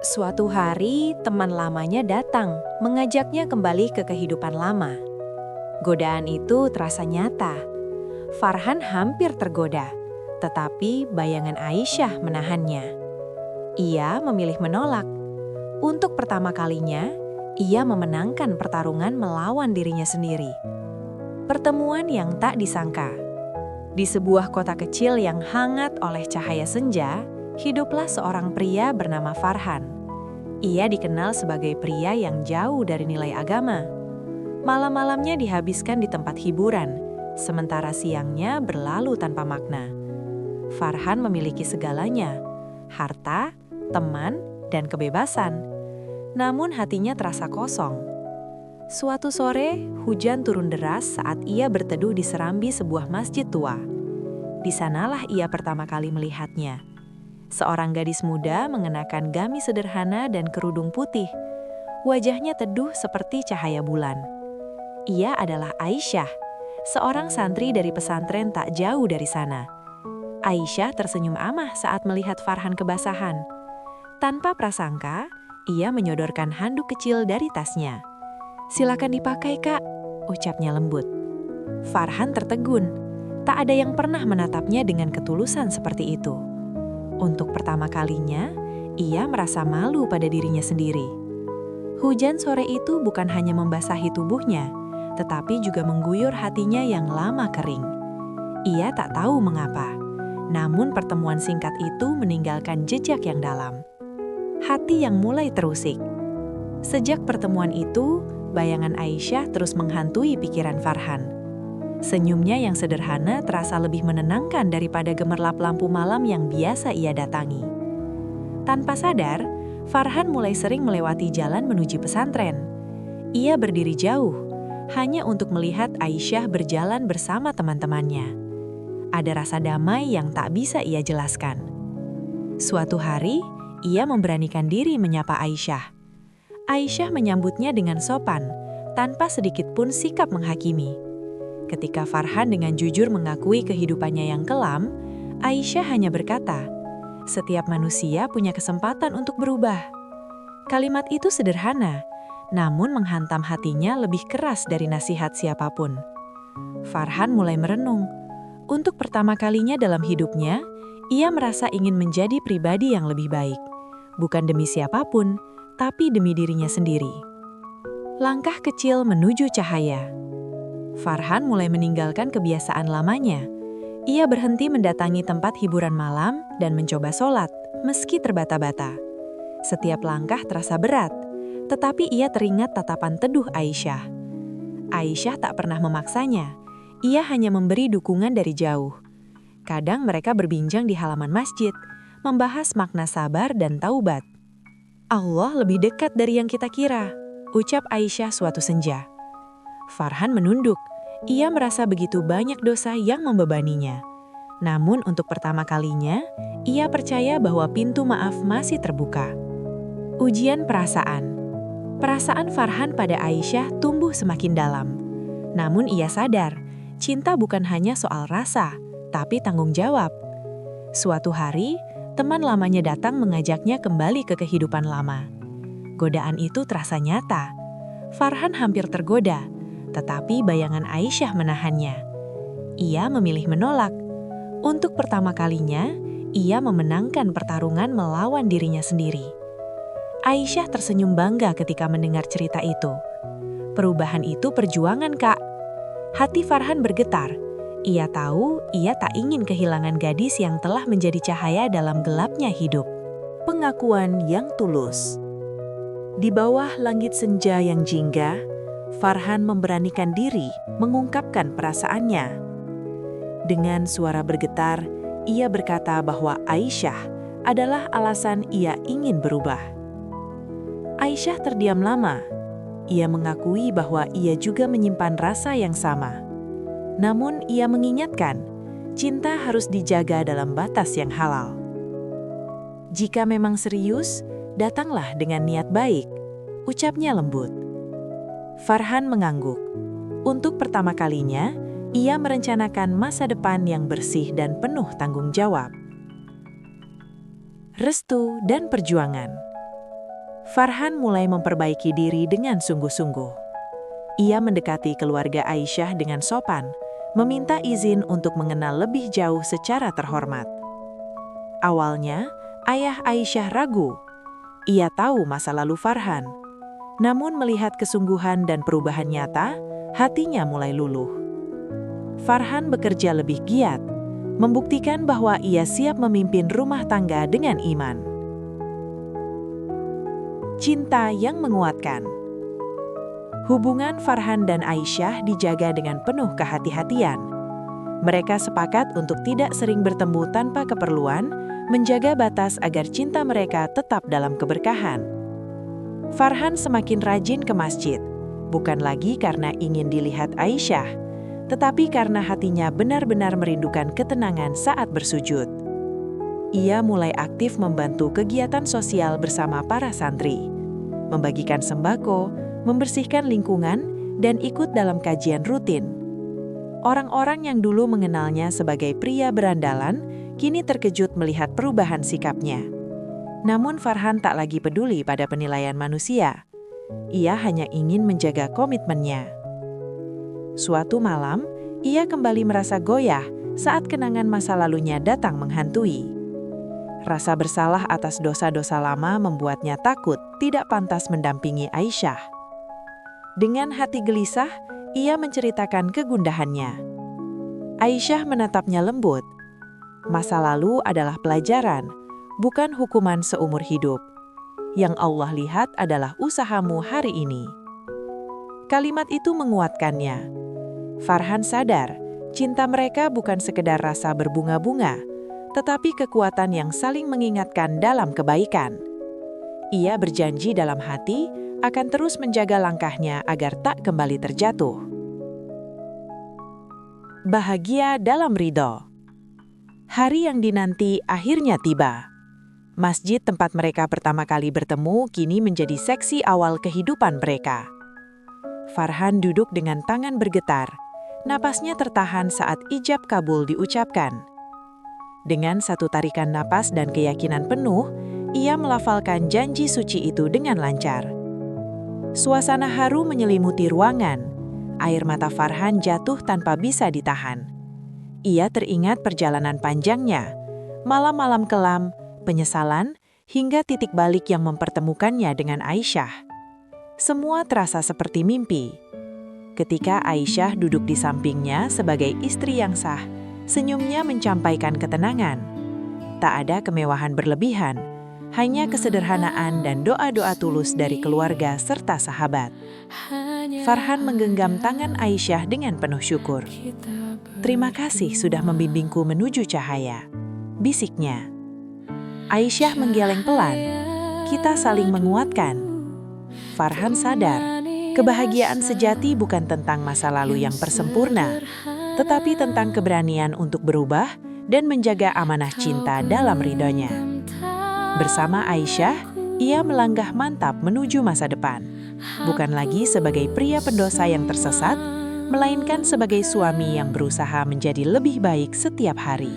Suatu hari, teman lamanya datang, mengajaknya kembali ke kehidupan lama. Godaan itu terasa nyata. Farhan hampir tergoda, tetapi bayangan Aisyah menahannya. Ia memilih menolak. Untuk pertama kalinya, ia memenangkan pertarungan melawan dirinya sendiri. Pertemuan yang tak disangka. Di sebuah kota kecil yang hangat oleh cahaya senja, hiduplah seorang pria bernama Farhan. Ia dikenal sebagai pria yang jauh dari nilai agama. Malam-malamnya dihabiskan di tempat hiburan, sementara siangnya berlalu tanpa makna. Farhan memiliki segalanya, harta, teman, dan kebebasan. Namun hatinya terasa kosong. Suatu sore, hujan turun deras saat ia berteduh di serambi sebuah masjid tua. Di sanalah ia pertama kali melihatnya. Seorang gadis muda mengenakan gamis sederhana dan kerudung putih. Wajahnya teduh seperti cahaya bulan. Ia adalah Aisyah, seorang santri dari pesantren tak jauh dari sana. Aisyah tersenyum amah saat melihat Farhan kebasahan. Tanpa prasangka, ia menyodorkan handuk kecil dari tasnya. "Silakan dipakai, Kak," ucapnya lembut. Farhan tertegun. Tak ada yang pernah menatapnya dengan ketulusan seperti itu. Untuk pertama kalinya, ia merasa malu pada dirinya sendiri. Hujan sore itu bukan hanya membasahi tubuhnya, tetapi juga mengguyur hatinya yang lama kering. Ia tak tahu mengapa, namun pertemuan singkat itu meninggalkan jejak yang dalam. Hati yang mulai terusik. Sejak pertemuan itu, bayangan Aisyah terus menghantui pikiran Farhan. Senyumnya yang sederhana terasa lebih menenangkan daripada gemerlap lampu malam yang biasa ia datangi. Tanpa sadar, Farhan mulai sering melewati jalan menuju pesantren. Ia berdiri jauh, hanya untuk melihat Aisyah berjalan bersama teman-temannya. Ada rasa damai yang tak bisa ia jelaskan. Suatu hari, ia memberanikan diri menyapa Aisyah. Aisyah menyambutnya dengan sopan, tanpa sedikit pun sikap menghakimi. Ketika Farhan dengan jujur mengakui kehidupannya yang kelam, Aisyah hanya berkata, "Setiap manusia punya kesempatan untuk berubah." Kalimat itu sederhana, namun menghantam hatinya lebih keras dari nasihat siapapun. Farhan mulai merenung. Untuk pertama kalinya dalam hidupnya, ia merasa ingin menjadi pribadi yang lebih baik. Bukan demi siapapun, tapi demi dirinya sendiri. Langkah kecil menuju cahaya. Farhan mulai meninggalkan kebiasaan lamanya. Ia berhenti mendatangi tempat hiburan malam dan mencoba sholat, meski terbata-bata. Setiap langkah terasa berat, tetapi ia teringat tatapan teduh Aisyah. Aisyah tak pernah memaksanya, ia hanya memberi dukungan dari jauh. Kadang mereka berbincang di halaman masjid, membahas makna sabar dan taubat. "Allah lebih dekat dari yang kita kira," ucap Aisyah suatu senja. Farhan menunduk. Ia merasa begitu banyak dosa yang membebaninya. Namun untuk pertama kalinya, ia percaya bahwa pintu maaf masih terbuka. Ujian perasaan. Perasaan Farhan pada Aisyah tumbuh semakin dalam. Namun ia sadar, cinta bukan hanya soal rasa, tapi tanggung jawab. Suatu hari, teman lamanya datang mengajaknya kembali ke kehidupan lama. Godaan itu terasa nyata. Farhan hampir tergoda, tetapi bayangan Aisyah menahannya. Ia memilih menolak. Untuk pertama kalinya, ia memenangkan pertarungan melawan dirinya sendiri. Aisyah tersenyum bangga ketika mendengar cerita itu. "Perubahan itu perjuangan, Kak." Hati Farhan bergetar. Ia tahu ia tak ingin kehilangan gadis yang telah menjadi cahaya dalam gelapnya hidup. Pengakuan yang tulus. Di bawah langit senja yang jingga, Farhan memberanikan diri mengungkapkan perasaannya. Dengan suara bergetar, ia berkata bahwa Aisyah adalah alasan ia ingin berubah. Aisyah terdiam lama. Ia mengakui bahwa ia juga menyimpan rasa yang sama. Namun ia mengingatkan, cinta harus dijaga dalam batas yang halal. "Jika memang serius, datanglah dengan niat baik," ucapnya lembut. Farhan mengangguk. Untuk pertama kalinya, ia merencanakan masa depan yang bersih dan penuh tanggung jawab. Restu dan perjuangan. Farhan mulai memperbaiki diri dengan sungguh-sungguh. Ia mendekati keluarga Aisyah dengan sopan, meminta izin untuk mengenal lebih jauh secara terhormat. Awalnya, ayah Aisyah ragu. Ia tahu masa lalu Farhan. Namun melihat kesungguhan dan perubahan nyata, hatinya mulai luluh. Farhan bekerja lebih giat, membuktikan bahwa ia siap memimpin rumah tangga dengan iman. Cinta yang menguatkan. Hubungan Farhan dan Aisyah dijaga dengan penuh kehati-hatian. Mereka sepakat untuk tidak sering bertemu tanpa keperluan, menjaga batas agar cinta mereka tetap dalam keberkahan. Farhan semakin rajin ke masjid, bukan lagi karena ingin dilihat Aisyah, tetapi karena hatinya benar-benar merindukan ketenangan saat bersujud. Ia mulai aktif membantu kegiatan sosial bersama para santri, membagikan sembako, membersihkan lingkungan, dan ikut dalam kajian rutin. Orang-orang yang dulu mengenalnya sebagai pria berandalan, kini terkejut melihat perubahan sikapnya. Namun Farhan tak lagi peduli pada penilaian manusia. Ia hanya ingin menjaga komitmennya. Suatu malam, ia kembali merasa goyah saat kenangan masa lalunya datang menghantui. Rasa bersalah atas dosa-dosa lama membuatnya takut tidak pantas mendampingi Aisyah. Dengan hati gelisah, ia menceritakan kegundahannya. Aisyah menatapnya lembut. Masa lalu adalah pelajaran, bukan hukuman seumur hidup. Yang Allah lihat adalah usahamu hari ini. Kalimat itu menguatkannya. Farhan sadar, cinta mereka bukan sekedar rasa berbunga-bunga, tetapi kekuatan yang saling mengingatkan dalam kebaikan. Ia berjanji dalam hati akan terus menjaga langkahnya agar tak kembali terjatuh. Bahagia dalam ridho. Hari yang dinanti akhirnya tiba. Masjid tempat mereka pertama kali bertemu kini menjadi seksi awal kehidupan mereka. Farhan duduk dengan tangan bergetar. Napasnya tertahan saat ijab kabul diucapkan. Dengan satu tarikan napas dan keyakinan penuh, ia melafalkan janji suci itu dengan lancar. Suasana haru menyelimuti ruangan. Air mata Farhan jatuh tanpa bisa ditahan. Ia teringat perjalanan panjangnya, malam-malam kelam, penyesalan, hingga titik balik yang mempertemukannya dengan Aisyah. Semua terasa seperti mimpi. Ketika Aisyah duduk di sampingnya sebagai istri yang sah, senyumnya mencampaikan ketenangan. Tak ada kemewahan berlebihan, hanya kesederhanaan dan doa-doa tulus dari keluarga serta sahabat. Farhan menggenggam tangan Aisyah dengan penuh syukur. "Terima kasih sudah membimbingku menuju cahaya," bisiknya. Aisyah menggeleng pelan. "Kita saling menguatkan." Farhan sadar, kebahagiaan sejati bukan tentang masa lalu yang persempurna, tetapi tentang keberanian untuk berubah dan menjaga amanah cinta dalam ridhonya. Bersama Aisyah, ia melangkah mantap menuju masa depan. Bukan lagi sebagai pria pendosa yang tersesat, melainkan sebagai suami yang berusaha menjadi lebih baik setiap hari.